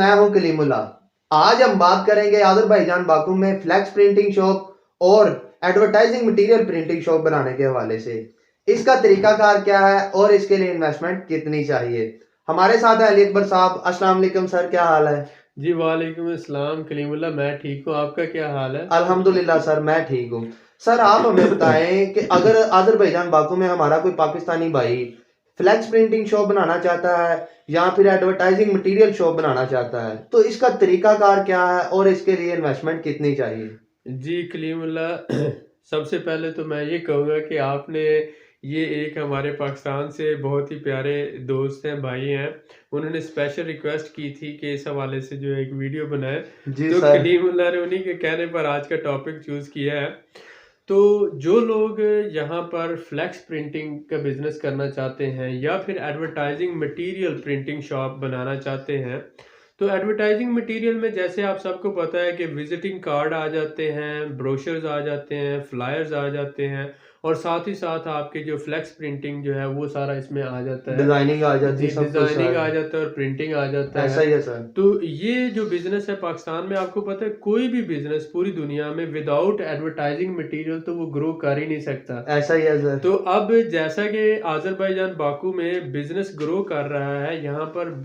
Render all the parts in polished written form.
मैं हूं कलीमुल्ला। आज हम बात करेंगे आज़रबाईजान बाकू में फ्लैक्स प्रिंटिंग शॉप और एडवर्टाइजिंग मटेरियल प्रिंटिंग शॉप बनाने के हवाले से। इसका तरीकाकार क्या है और इसके लिए इन्वेस्टमेंट कितनी चाहिए। हमारे साथ है अली अकबर साहब। अस्सलाम वालेकुम सर, क्या हाल है? जी वालेकुम अस्सलाम कलीमुल्ला, मैं ठीक हूँ। आपका क्या हाल है? अल्हम्दुलिल्लाह सर, मैं ठीक हूँ। सर आप हमें बताएं कि अगर आज़रबाईजान बाकू में हमारा कोई पाकिस्तानी भाई फ्लैक्स प्रिंटिंग शॉप बनाना चाहता है या फिर एडवर्टाइजिंग मटेरियल शॉप बनाना चाहता है तो इसका तरीकाकार क्या है और इसके लिए इन्वेस्टमेंट कितनी चाहिए? जी कलीमुल्ला, सबसे पहले तो मैं ये कहूँगा कि आपने ये एक हमारे पाकिस्तान से बहुत ही प्यारे दोस्त हैं, भाई हैं, उन्होंने स्पेशल रिक्वेस्ट की थी कि इस हवाले से जो एक वीडियो बनाए। जी तो सर। कलीमुल्ला ने उन्हीं के कहने पर आज का टॉपिक चूज़ किया है। तो जो लोग यहाँ पर फ्लैक्स प्रिंटिंग का बिजनेस करना चाहते हैं या फिर एडवर्टाइजिंग मटेरियल प्रिंटिंग शॉप बनाना चाहते हैं, तो एडवर्टाइजिंग मटेरियल में जैसे आप सबको पता है कि विजिटिंग कार्ड आ जाते हैं, ब्रोशर्स आ जाते हैं, फ्लायर्स आ जाते हैं और साथ ही साथ आपके जो फ्लैक्स प्रिंटिंग जो है वो सारा इसमें आ जाता है। डिजाइनिंग आ जाती जी, है, सब कुछ डिज़ाइनिंग आ सर। जाता है और प्रिंटिंग आ जाता ऐसा है। ही है सर। तो ये जो बिज़नेस है पाकिस्तान में, आपको पता है कोई भी बिज़नेस पूरी दुनिया में विदाउट एडवर्टाइजिंग मटेरियल तो वो ग्रो कर ही नहीं सकता। ऐसा ही है सर। तो अब जैसा कि आज़रबाईजान बाकू में बिज़नेस ग्रो कर रहा है, यहाँ पर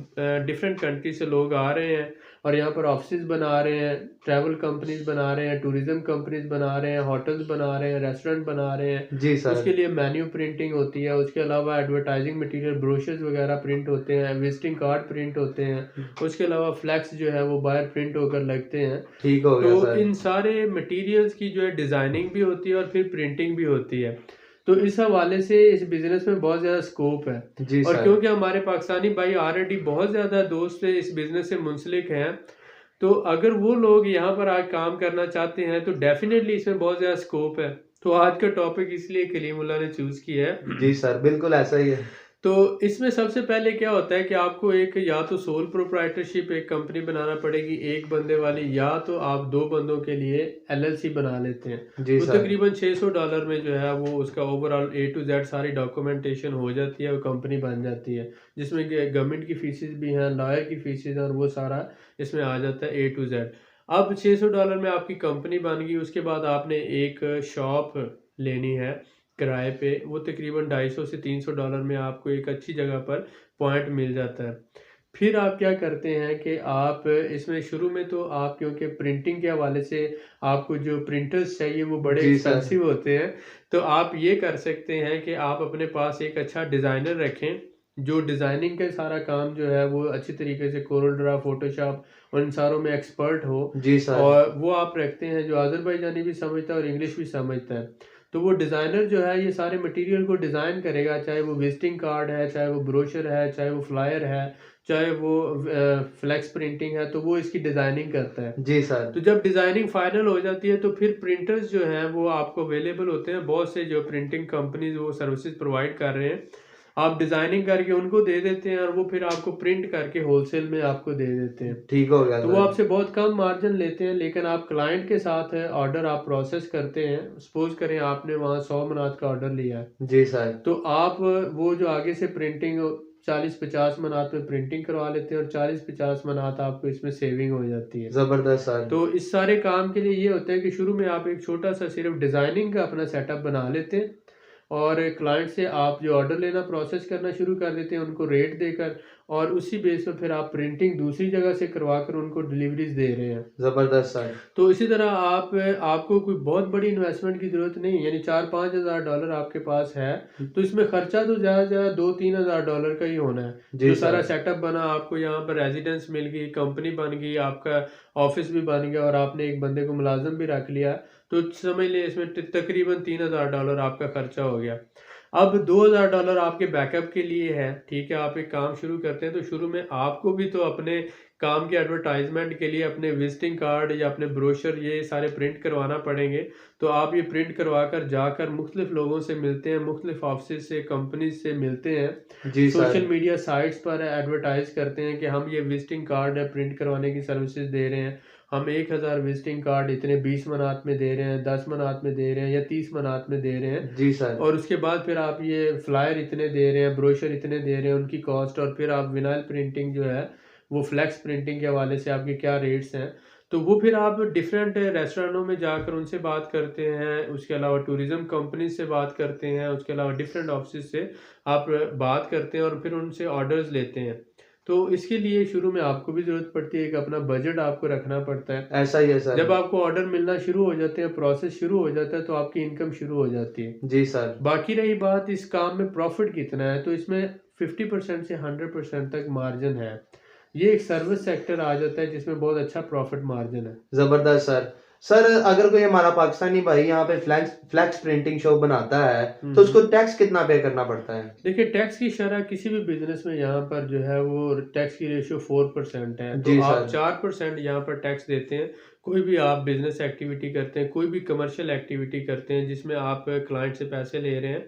डिफरेंट कंट्री से लोग आ रहे हैं और यहाँ पर ऑफिसेज़ बना रहे हैं, ट्रैवल कंपनीज़ बना रहे हैं, टूरिज़्म कंपनीज़ बना रहे हैं, होटल्स बना रहे हैं, रेस्टोरेंट बना रहे हैं। जी सर। उसके लिए मेन्यू प्रिंटिंग होती है, उसके अलावा एडवर्टाइजिंग मटेरियल ब्रोशर्स वगैरह प्रिंट होते हैं, विजिटिंग कार्ड प्रिंट होते हैं, उसके अलावा फ्लैक्स जो है वो बाहर प्रिंट होकर लगते हैं। ठीक हो तो गया सर। इन सारे मटेरियल्स की जो है डिज़ाइनिंग भी होती है और फिर प्रिंटिंग भी होती है। तो इस हवाले से इस बिज़नेस में बहुत ज़्यादा स्कोप है। जी और सर। क्योंकि हमारे पाकिस्तानी भाई ऑलरेडी बहुत ज़्यादा दोस्त इस बिज़नेस से मुंसलिक हैं, तो अगर वो लोग यहाँ पर आज काम करना चाहते हैं तो डेफ़िनेटली इसमें बहुत ज़्यादा स्कोप है। तो आज का टॉपिक इसलिए कलीमुल्लाह ने चूज़ किया है। जी सर, बिल्कुल ऐसा ही है। तो इसमें सबसे पहले क्या होता है कि आपको एक या तो सोल प्रोप्राइटरशिप एक कंपनी बनाना पड़ेगी एक बंदे वाली, या तो आप दो बंदों के लिए एलएलसी बना लेते हैं। जी वो सर। तकरीबन $600 में जो है वो उसका ओवरऑल ए टू जेड सारी डॉक्यूमेंटेशन हो जाती है, वो कंपनी बन जाती है, जिसमें कि गवर्नमेंट की फीसेस भी हैं, लॉयर की फीसेस हैं और वो सारा इसमें आ जाता है ए टू जेड। अब $600 में आपकी कंपनी बन गई, उसके बाद आपने एक शॉप लेनी है किराए पे। वो तकरीबन 250 से $300 में आपको एक अच्छी जगह पर पॉइंट मिल जाता है। फिर आप क्या करते हैं कि आप इसमें शुरू में तो आप, क्योंकि प्रिंटिंग के हवाले से आपको जो प्रिंटर्स चाहिए वो बड़े जी सर। एक्सपेंसिव होते हैं। तो आप ये कर सकते हैं कि आप अपने पास एक अच्छा डिज़ाइनर रखें, जो डिज़ाइनिंग का सारा काम जो है वो अच्छी तरीके से कोरल ड्रा, फोटोशॉप और इन सारों में एक्सपर्ट हो। जी सर। और वो आप रखते हैं जो आज़रबाईजानी भी समझता है और इंग्लिश भी समझता है। तो वो डिज़ाइनर जो है ये सारे मटेरियल को डिज़ाइन करेगा, चाहे वो विजिटिंग कार्ड है, चाहे वो ब्रोशर है, चाहे वो फ्लायर है, चाहे वो फ्लेक्स प्रिंटिंग है, तो वो इसकी डिज़ाइनिंग करता है। जी सर। तो जब डिज़ाइनिंग फाइनल हो जाती है तो फिर प्रिंटर्स जो हैं वो आपको अवेलेबल होते हैं, बहुत से जो प्रिंटिंग कंपनीज वो सर्विसेज प्रोवाइड कर रहे हैं। आप डिज़ाइनिंग करके उनको दे देते हैं और वो फिर आपको प्रिंट करके होलसेल में आपको दे देते हैं। ठीक हो गया तो वो सर। आपसे बहुत कम मार्जिन लेते हैं, लेकिन आप क्लाइंट के साथ ऑर्डर आप प्रोसेस करते हैं। सपोज करें आपने वहाँ 100 मनात का ऑर्डर लिया है, जी सर। तो आप वो जो आगे से प्रिंटिंग 40-50 मनात में प्रिंटिंग करवा लेते हैं और 40-50 मनात आपको इसमें सेविंग हो जाती है। जबरदस्त सर। तो इस सारे काम के लिए ये होता है कि शुरू में आप एक छोटा सा सिर्फ डिज़ाइनिंग का अपना सेटअप बना लेते हैं और क्लाइंट से आप जो ऑर्डर लेना प्रोसेस करना शुरू कर देते हैं उनको रेट देकर, और उसी बेस पर फिर आप प्रिंटिंग दूसरी जगह से करवा कर उनको डिलीवरीज दे रहे हैं। जबरदस्त सर। तो इसी तरह आपको कोई बहुत बड़ी इन्वेस्टमेंट की ज़रूरत नहीं, यानी $4-5 हज़ार आपके पास है तो इसमें खर्चा तो ज़्यादा से ज़्यादा $2-3 हज़ार का ही होना है। जी जो सारा सर। सेटअप बना, आपको यहाँ पर रेजिडेंस मिल गई, कंपनी बन गई, आपका ऑफिस भी बन गया और आपने एक बंदे को मुलाजिम भी रख लिया, तो समझ लें इसमें तकरीबन $3,000 आपका खर्चा हो गया। अब $2,000 आपके बैकअप के लिए है, ठीक है। आप एक काम शुरू करते हैं तो शुरू में आपको भी तो अपने काम के एडवर्टाइजमेंट के लिए अपने विजिटिंग कार्ड या अपने ब्रोशर ये सारे प्रिंट करवाना पड़ेंगे। तो आप ये प्रिंट करवा कर जाकर मुख्तलिफ लोगों से मिलते हैं, मुख्तलिफ ऑफिस से, कंपनी से मिलते हैं, जी सर। सोशल मीडिया साइट्स पर एडवर्टाइज करते हैं कि हम ये विजिटिंग कार्ड है प्रिंट करवाने की सर्विसेज दे रहे हैं, हम 1000 विजिटिंग कार्ड इतने 20 मनात में दे रहे हैं, 10 मनात में दे रहे हैं या 30 मनात में दे रहे हैं। जी सर। और उसके बाद फिर आप ये फ्लायर इतने दे रहे हैं, ब्रोशर इतने दे रहे हैं, उनकी कॉस्ट, और फिर आप विनाइल प्रिंटिंग जो है वो फ्लैक्स प्रिंटिंग के हवाले से आपके क्या रेट्स हैं, तो वो फिर आप डिफरेंट रेस्टोरेंटों में जाकर उनसे बात करते हैं, उसके अलावा टूरिज़्म कंपनी से बात करते हैं, उसके अलावा डिफरेंट ऑफिस से आप बात करते हैं और फिर उनसे ऑर्डर्स लेते हैं। तो इसके लिए शुरू में आपको भी ज़रूरत पड़ती है, एक अपना बजट आपको रखना पड़ता है। ऐसा ही है सर। जब आपको ऑर्डर मिलना शुरू हो जाते हैं, प्रोसेस शुरू हो जाता है, तो आपकी इनकम शुरू हो जाती है। जी सर। बाकी रही बात इस काम में प्रॉफिट कितना है, तो इसमें 50% से 100% तक मार्जिन है। ये एक सर्विस सेक्टर आ जाता है जिसमें बहुत अच्छा प्रॉफिट मार्जिन है। जबरदस्त सर। सर अगर कोई हमारा पाकिस्तानी भाई यहाँ पे फ्लैक्स फ्लैक्स प्रिंटिंग शॉप बनाता है तो उसको टैक्स कितना पे करना पड़ता है? देखिए, टैक्स की शरह किसी भी बिजनेस में यहाँ पर जो है वो टैक्स की रेशियो 4% है, तो जी आप सर। 4% यहाँ पर टैक्स देते हैं। कोई भी आप बिजनेस एक्टिविटी करते हैं, कोई भी कमर्शियल एक्टिविटी करते हैं जिसमें आप क्लाइंट से पैसे ले रहे हैं,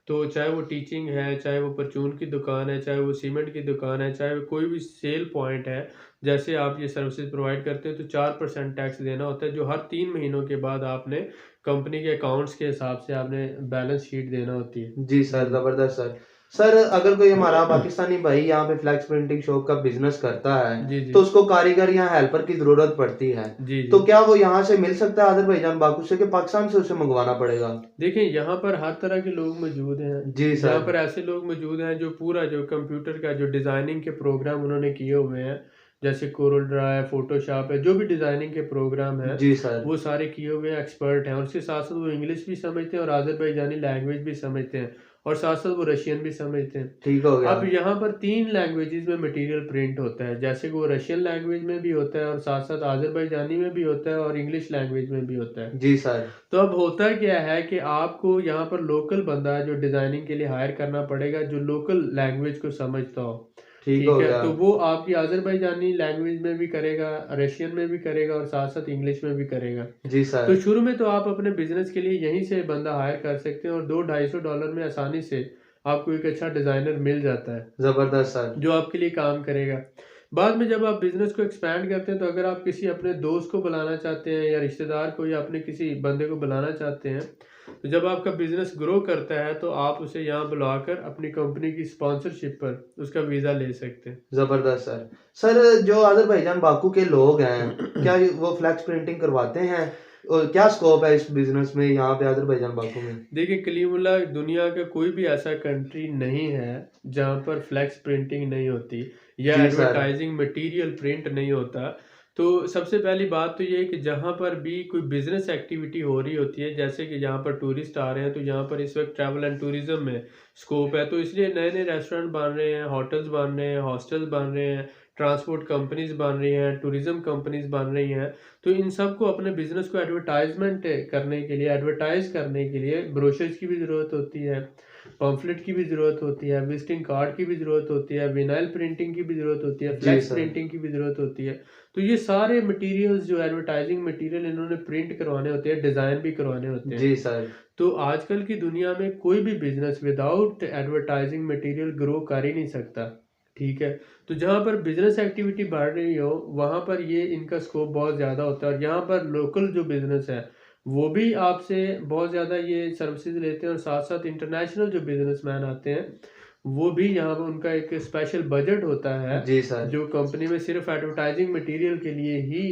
तो चाहे वो टीचिंग है, चाहे वो परचून की दुकान है, चाहे वो सीमेंट की दुकान है, चाहे वो कोई भी सेल पॉइंट है, जैसे आप ये सर्विसेज प्रोवाइड करते हैं, तो 4% टैक्स देना होता है, जो हर 3 महीनों के बाद आपने कंपनी के अकाउंट्स के हिसाब से आपने बैलेंस शीट देना होती है। जी सर, जी जबरदस्त सर। सर अगर कोई हमारा पाकिस्तानी भाई यहाँ पे फ्लैक्स प्रिंटिंग शॉप का बिजनेस करता है जी जी तो उसको कारीगर या हेल्पर की जरूरत पड़ती है, जी तो जी। क्या वो यहाँ से मिल सकता है अजरबैजान बाकू से कि पाकिस्तान से उसे मंगवाना पड़ेगा? देखिए, यहाँ पर हर तरह के लोग मौजूद हैं। जी यहाँ सर। पर ऐसे लोग मौजूद हैं जो पूरा जो कंप्यूटर का जो डिज़ाइनिंग के प्रोग्राम उन्होंने किए हुए हैं, जैसे कोरल ड्रा है, फ़ोटोशॉप है, जो भी डिज़ाइनिंग के प्रोग्राम हैं, जी सर। वो सारे किए हुए हैं, एक्सपर्ट हैं और उसके साथ-साथ वो इंग्लिश भी समझते हैं और आज़रबैजानी लैंग्वेज भी समझते हैं और साथ-साथ वो रशियन भी समझते हैं। ठीक हो गया। अब यहाँ पर 3 लैंग्वेजेज़ में मटीरियल प्रिंट होता है, जैसे कि वो रशियन लैंग्वेज में भी होता है और साथ-साथ आज़रबैजानी में भी होता है और इंग्लिश लैंग्वेज में भी होता है। जी सर। तो अब होता क्या है कि आपको यहाँ पर लोकल बंदा जो डिज़ाइनिंग के लिए हायर करना पड़ेगा, जो लोकल लैंग्वेज को समझता हो, ठीक ठीक हो है? गया। तो वो आपकी आज़रबैजानी लैंग्वेज में भी करेगा, रशियन में भी करेगा और साथ-साथ इंग्लिश में भी करेगा। जी तो सर। शुरू में तो आप अपने बिज़नेस के लिए यहीं से बंदा हायर कर सकते हैं और 2 $250 में आसानी से आपको एक अच्छा डिज़ाइनर मिल जाता है। जबरदस्त सर। जो आपके लिए काम करेगा। बाद में जब आप बिज़नेस को एक्सपैंड करते हैं, तो अगर आप किसी अपने दोस्त को बुलाना चाहते हैं या रिश्तेदार को या अपने किसी बंदे को बुलाना चाहते हैं, तो जब आपका बिज़नेस ग्रो करता है, तो आप उसे यहाँ बुलाकर अपनी कंपनी की स्पॉन्सरशिप पर उसका वीज़ा ले सकते हैं। जबरदस्त सर। सर जो अजरबैजान बाकू के लोग हैं, क्या वो फ्लैक्स प्रिंटिंग करवाते हैं? और क्या स्कोप है इस बिजनेस में यहाँ पे अजरबैजान बाकू में? देखिए, कलीमुल्लाह दुनिया का कोई भी ऐसा कंट्री नहीं है जहाँ पर फ्लैक्स प्रिंटिंग नहीं होती या जी सर। एडवर्टाइजिंग मटेरियल प्रिंट नहीं होता। तो सबसे पहली बात तो ये है कि जहाँ पर भी कोई बिजनेस एक्टिविटी हो रही होती है, जैसे कि यहाँ पर टूरिस्ट आ रहे हैं, तो यहाँ पर इस वक्त ट्रैवल एंड टूरिज्म में स्कोप है, तो इसलिए नए नए रेस्टोरेंट बन रहे हैं, होटल्स बन रहे हैं, हॉस्टल्स बन रहे हैं, ट्रांसपोर्ट कंपनीज बन रही हैं, टूरिज्म कंपनीज बन रही हैं। तो इन सबको अपने बिजनेस को एडवर्टाइजमेंट करने के लिए, एडवर्टाइज करने के लिए ब्रोशर्स की भी ज़रूरत होती है, पम्फलेट की भी ज़रूरत होती है, विजिटिंग कार्ड की भी ज़रूरत होती है, विनाइल प्रिंटिंग की भी ज़रूरत होती है, जी फ्लैक्स सर। प्रिंटिंग की भी ज़रूरत होती है। तो ये सारे मटेरियल्स जो एडवर्टाइजिंग मटेरियल इन्होंने प्रिंट करवाने होते हैं, डिज़ाइन भी करवाने होते हैं। जी सर। तो आजकल की दुनिया में कोई भी business without advertising material grow कर ही नहीं सकता, ठीक है? तो जहाँ पर बिजनेस एक्टिविटी बढ़ रही हो, वहाँ पर ये इनका स्कोप बहुत ज़्यादा होता है और यहाँ पर लोकल जो बिजनेस है, वो भी आपसे बहुत ज़्यादा ये सर्विसेज लेते हैं और साथ-साथ इंटरनेशनल जो बिजनेसमैन आते हैं, वो भी यहाँ पर उनका एक स्पेशल बजट होता है, जी सर। जो कंपनी में सिर्फ एडवर्टाइजिंग मटेरियल के लिए ही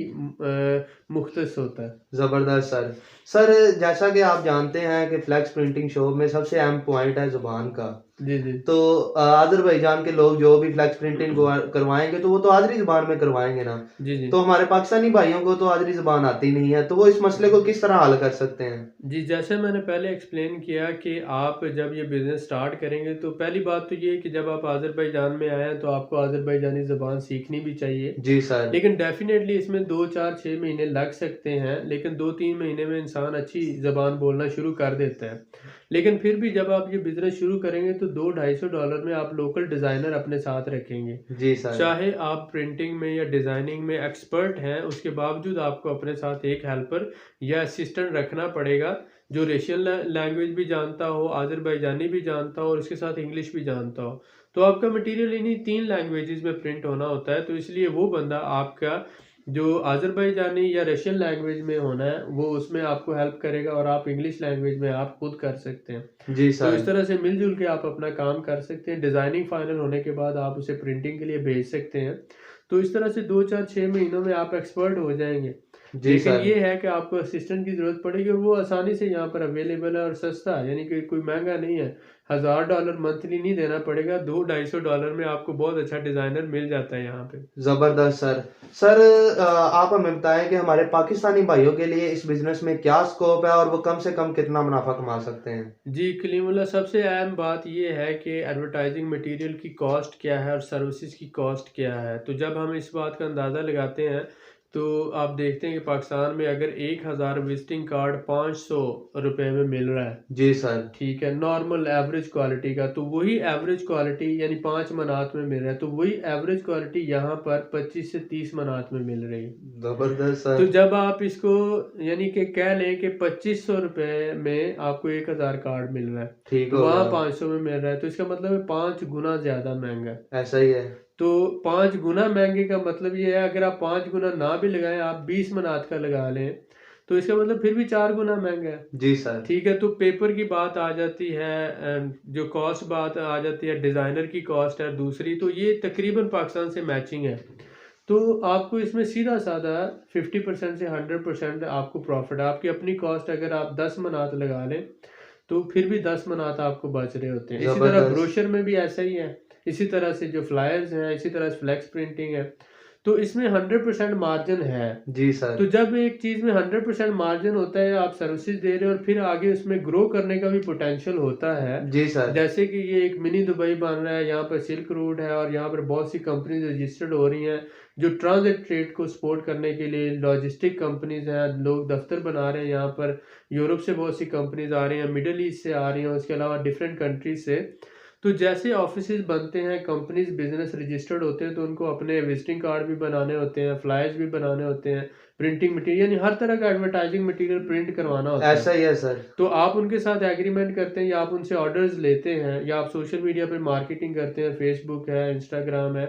मुख्तस होता है। जबरदस्त सर। सर जैसा कि आप जानते हैं कि फ्लैक्स प्रिंटिंग शॉप में सबसे अहम पॉइंट है ज़ुबान का। जी, जी। तो अज़रबैजान के लोग जो भी फ्लैक्स प्रिंटिंग करवाएँगे तो वो तो आज़री ज़ुबान में करवाएँगे ना। जी, जी। तो हमारे पाकिस्तानी भाइयों को तो आज़री ज़ुबान आती नहीं है, तो वो इस मसले को किस तरह हल कर सकते हैं? जी, जैसे मैंने पहले एक्सप्लेन किया कि आप जब ये बिज़नेस स्टार्ट करेंगे, तो पहली बात तो ये है कि जब आप आज़रबैजान में आए हैं, तो आपको आज़रबैजानी ज़ुबान सीखनी भी चाहिए। जी सर। लेकिन डेफ़िनेटली इसमें 2, 4, 6 महीने लग सकते हैं, लेकिन 2-3 महीने में इंसान अच्छी ज़बान बोलना शुरू कर देता है। लेकिन फिर भी जब आप ये बिज़नेस शुरू करेंगे, तो $200-250 में आप लोकल डिज़ाइनर अपने साथ रखेंगे। जी सर। चाहे आप प्रिंटिंग में या डिज़ाइनिंग में एक्सपर्ट हैं, उसके बावजूद आपको अपने साथ एक हेल्पर या असिस्टेंट रखना पड़ेगा, जो रशियन लैंग्वेज भी जानता हो, आज़रबैजानी भी जानता हो और उसके साथ इंग्लिश भी जानता हो। तो आपका मटेरियल इन्हीं 3 लैंग्वेजेज़ में प्रिंट होना होता है, तो इसलिए वो बंदा आपका जो आज़रबैजानी या रशियन लैंग्वेज में होना है, वो उसमें आपको हेल्प करेगा और आप इंग्लिश लैंग्वेज में आप खुद कर सकते हैं। जी तो इस सर। तरह से मिल-जुल के आप अपना काम कर सकते हैं। डिज़ाइनिंग फाइनल होने के बाद आप उसे प्रिंटिंग के लिए भेज सकते हैं। तो इस तरह से 2 4 6 महीनों में आप एक्सपर्ट हो जाएंगे। जी लेकिन सर। ये है कि आपको असिस्टेंट की ज़रूरत पड़ेगी और वो आसानी से यहाँ पर अवेलेबल है और सस्ता है, यानी कि कोई महंगा नहीं है। $1000 मंथली नहीं देना पड़ेगा, $200-250 में आपको बहुत अच्छा डिज़ाइनर मिल जाता है यहाँ पे। जबरदस्त सर। सर आप हमें बताएं कि हमारे पाकिस्तानी भाइयों के लिए इस बिजनेस में क्या स्कोप है और वो कम से कम कितना मुनाफा कमा सकते हैं? जी, कलीमुल्लाह, सबसे अहम बात ये है कि एडवर्टाइजिंग मटेरियल की कॉस्ट क्या है और सर्विसेज की कॉस्ट क्या है। तो जब हम इस बात का अंदाज़ा लगाते हैं, तो आप देखते हैं कि पाकिस्तान में अगर 1000 विजिटिंग कार्ड ₹500 में मिल रहा है, जी सर। ठीक है, नॉर्मल एवरेज क्वालिटी का, तो वही एवरेज क्वालिटी यानी 5 मनात में मिल रहा है, तो वही एवरेज क्वालिटी यहाँ पर 25 से 30 मनात में मिल रही है। जबरदस्त तो सर। जब आप इसको यानी कि कह लें कि 2500 में आपको 1000 कार्ड मिल रहा है, ठीक तो हो वहाँ गया। 500 में मिल रहा है, तो इसका मतलब है 5 गुना ज़्यादा महंगा है। ऐसा ही है। तो 5 गुना महंगे का मतलब ये है, अगर आप 5 गुना ना भी लगाएं, आप 20 मनात का लगा लें, तो इसका मतलब फिर भी 4 गुना महंगा है। जी सर। ठीक है, तो पेपर की बात आ जाती है, जो कॉस्ट बात आ जाती है, डिज़ाइनर की कॉस्ट है दूसरी, तो ये तकरीबन पाकिस्तान से मैचिंग है। तो आपको इसमें सीधा-साधा 50% से 100% आपको प्रॉफ़िट है। आपकी अपनी कॉस्ट अगर आप 10 मनात लगा लें, तो फिर भी 10 मनात आपको बच रहे होते हैं। इसी तरह जबरदस्त। ब्रोशर में भी ऐसा ही है। इसी तरह से जो फ्लायर्स हैं, इसी तरह से फ्लेक्स प्रिंटिंग है। तो इसमें 100% मार्जिन है। जी तो सर। जब एक चीज़ में 100% मार्जिन होता है, आप सर्विसेज दे रहे हो और फिर आगे उसमें ग्रो करने का भी पोटेंशियल होता है। जी सर। जैसे कि ये एक मिनी दुबई बन रहा है, यहाँ पर सिल्क रोड है और यहाँ पर बहुत सी कंपनीज रजिस्टर्ड हो रही हैं, जो ट्रांजिट ट्रेड को सपोर्ट करने के लिए लॉजिस्टिक कंपनीज हैं। लोग दफ्तर बना रहे हैं यहाँ पर, यूरोप से बहुत सी कंपनीज आ रही हैं, मिडल ईस्ट से आ रही हैं, उसके अलावा डिफरेंट कंट्रीज से। तो जैसे ऑफिसेज बनते हैं, कंपनीज बिजनेस रजिस्टर्ड होते हैं, तो उनको अपने विजिटिंग कार्ड भी बनाने होते हैं, फ्लायर्स भी बनाने होते हैं, प्रिंटिंग मटेरियल यानी हर तरह का एडवर्टाइजिंग मटेरियल प्रिंट करवाना होता है। ऐसा ही है सर। तो आप उनके साथ एग्रीमेंट करते हैं या आप उनसे ऑर्डर्स लेते हैं या आप सोशल मीडिया पे मार्केटिंग करते हैं, फेसबुक है, इंस्टाग्राम है,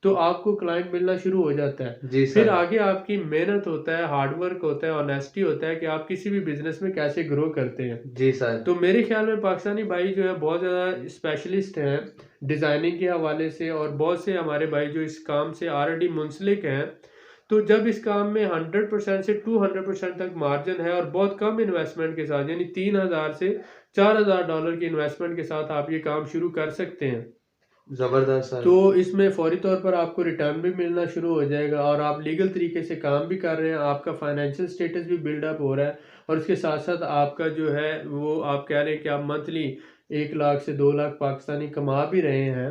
तो आपको क्लाइंट मिलना शुरू हो जाता है। जी फिर सर। आगे आपकी मेहनत होता है, हार्ड वर्क होता है, ऑनेस्टी होता है कि आप किसी भी बिजनेस में कैसे ग्रो करते हैं। जी सर। तो मेरे ख्याल में पाकिस्तानी भाई जो है बहुत ज़्यादा स्पेशलिस्ट हैं डिज़ाइनिंग के हवाले से, और बहुत से हमारे भाई जो इस काम से ऑलरेडी मुंसलिक हैं। तो जब इस काम में 100% से 200% तक मार्जिन है और बहुत कम इन्वेस्टमेंट के साथ, यानी $3000 से $4000 की इन्वेस्टमेंट के साथ आप ये काम शुरू कर सकते हैं। जबरदस्त सर। तो इसमें फौरी तौर पर आपको रिटर्न भी मिलना शुरू हो जाएगा और आप लीगल तरीके से काम भी कर रहे हैं, आपका फाइनेंशियल स्टेटस भी बिल्डअप हो रहा है, और उसके साथ साथ आपका जो है वो आप कह रहे हैं कि आप मंथली 1 लाख से 2 लाख पाकिस्तानी कमा भी रहे हैं,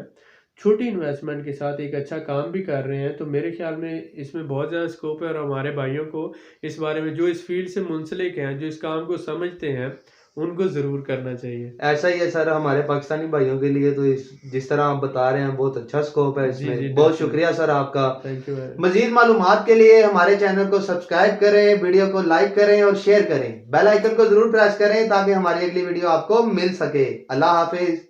छोटी इन्वेस्टमेंट के साथ एक अच्छा काम भी कर रहे हैं। तो मेरे ख्याल में इसमें बहुत ज़्यादा स्कोप है और हमारे भाइयों को इस बारे में, जो इस फील्ड से मुंसलिक हैं, जो इस काम को समझते हैं, उनको ज़रूर करना चाहिए। ऐसा ही है सर, हमारे पाकिस्तानी भाइयों के लिए तो इस जिस तरह आप बता रहे हैं बहुत अच्छा स्कोप है जी, जी, इसमें। बहुत बिल्कुल। शुक्रिया सर आपका। Thank you. मजीद मालूमात के लिए हमारे चैनल को सब्सक्राइब करें, वीडियो को लाइक करें और शेयर करें। बेल आइकन को जरूर प्रेस करें ताकि हमारी अगली वीडियो आपको मिल सके। अल्लाह हाफिज।